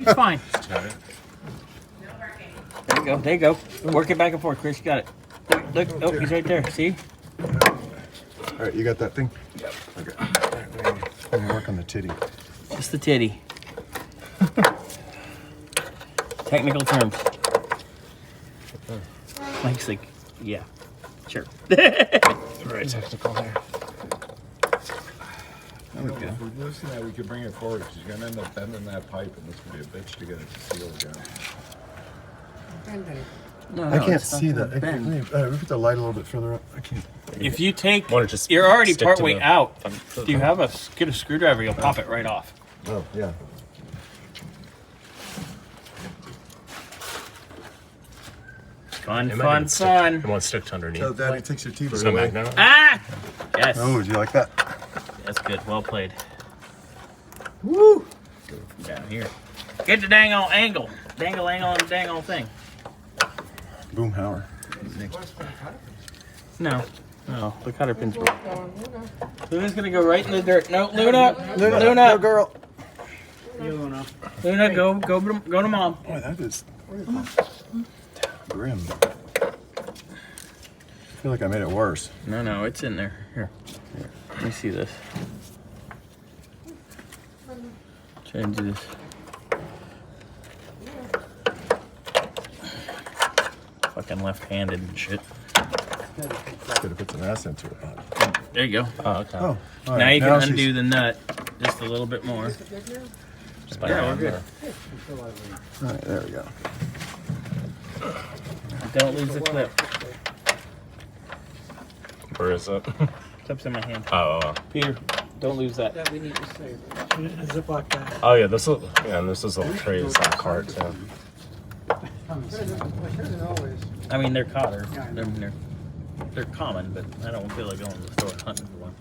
It's fine. There you go. There you go. Work it back and forth, Chris. You got it. Look. Oh, he's right there. See? All right, you got that thing? Yep. Okay. Let me work on the titty. Just the titty. Technical terms. Mike's like, yeah, sure. Very technical there. There we go. If we loosen that, we could bring it forward because you're going to end up bending that pipe, and this could be a bitch to get it to seal again. No, I can't it's not see gonna that. bend. We put the light a little bit further up. I can't. If you take, Want to just you're already stick to partway the- out. If you have get a screwdriver, you'll pop it right off. Oh, yeah. Fun, It might fun, even stick- fun. It won't stick to underneath. So Daddy takes your teeth There's no away. magnet. Ah! Yes. Oh, do you like that? That's good. Well played. Woo! Down here. Get the dang on angle. Dangle angle on the dang on thing. Boom Hauer. No. No, the cutter pins were. Luna's gonna go right in the dirt. No, Luna! Luna! No, girl. Luna, go to mom. Boy, that is grim. I feel like I made it worse. No, it's in there. Here. Let me see this. Try and do this. Fucking left-handed and shit. Could have put some ass into it. There you go. Oh, okay. Oh, all Now right. you can she's- undo the nut just a little bit more. Just by Yeah, hand we're good. or- All right, there we go. Don't lose the clip. Where is it? Clip's in my hand. Oh. Peter, don't lose that. That we need to save. Ziploc bag. Oh yeah, this is and this is little trays on the cart too. I mean, they're cotter. They're common, but I don't feel like going to the store hunting for one.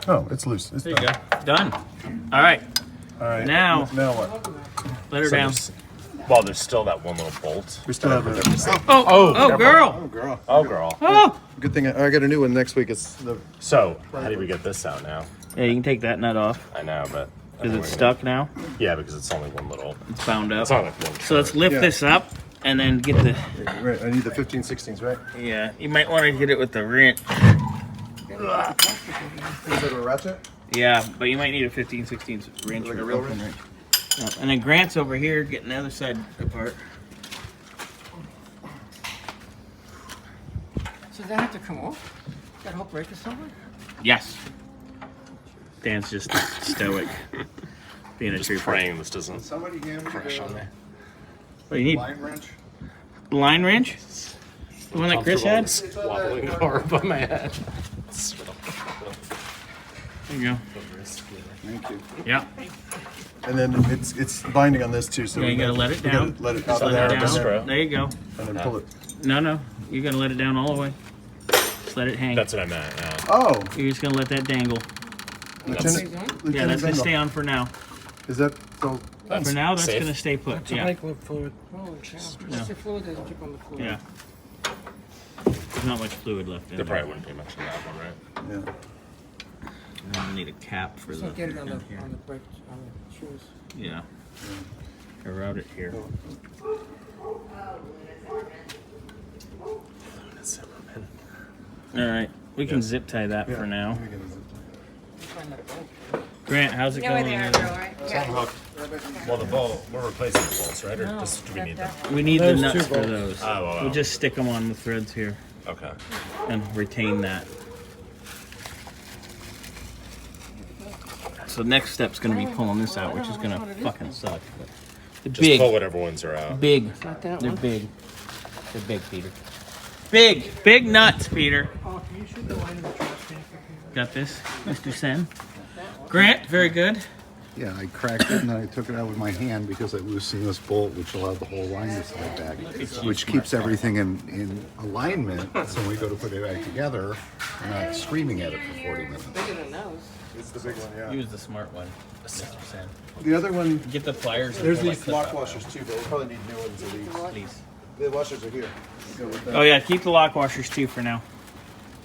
Oh, it's loose. It's There you done. go. Done. All right. All right. Now- Now what? Let her So down. there's still that one little bolt. We still have a. Oh, girl. Oh, girl. Oh girl. Oh. Good thing I got a new one next week. It's the. So how do we get this out now? Yeah, you can take that nut off. I know, but Is it stuck now? Yeah, because it's only one little. It's bound up. It's not like one. So let's lift Yeah. this up and then get the. Right. I need the 15/16s, right? Yeah, you might want to get it with the wrench. Is it a ratchet? Yeah, but you might need a 15/16 wrench Like or a real open wrench. Yeah, and then Grant's over here getting the other side apart. So does that have to come off? That whole break or something? Yes. Dan's just stoic. Being a Just trooper. praying this doesn't Somebody hand me crash on me. What do you need? line wrench. Line wrench? The one that Chris had? This wobbling bar above my head. There you go. Thank you. Yeah. And then it's binding on this too, so Yeah, you we gotta let it we gotta down. Let it Just out of let there, it and down. Screw. There you go. then pull it. No. You gotta let it down all the way. Just let it hang. That's what I meant. Yeah. Oh, You're just gonna let that dangle. Lieutenant, Yeah, Lieutenant that's gonna Bendel. stay on for now. Is that so? For now, that's safe. gonna stay put. It's a Yeah. microwave fluid. Holy cow. Unless the fluid doesn't drip on the floor. Yeah. There's not much fluid left in There there. probably wouldn't be much in that one, right? Yeah. And then we need a cap for So the get it on the end here. brake, on the shoes. Yeah. I route it here. All right, we can zip tie that for now. Find that bolt. Grant, how's it You know where going? they are, in girl, there? right? Well, the bolt, we're replacing the bolts, right? Or just do we need them? We need the Those nuts two for bolts. those. Oh. We'll just stick them on the threads here Okay. and retain that. So next step's gonna be pulling this out, which is gonna fucking suck. But the Just pull whatever ones are out. big, Not that they're one. big. They're big, Peter. Big nuts, Peter. Oh, can you shoot the line in the trash can? Got this, Mr. Sen. Grant, very good. Yeah, I cracked it and then I took it out with my hand because I loosened this bolt, which allowed the whole line to slide back, which keeps everything in alignment. So when we go to put it back together, we're not screaming at it for 40 minutes. Bigger than those. It's the big one, yeah. Use the smart one, Mr. Sen. The other one, Get the pliers. and there's pull that these clip lock out, washers too, but we'll probably need new ones of these. please. The washers are here. Go with that. Oh yeah, keep the lock washers too for now.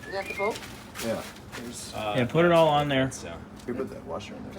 Is that the bolt? Yeah. There's, Yeah, put it all on there. we put that washer in there too.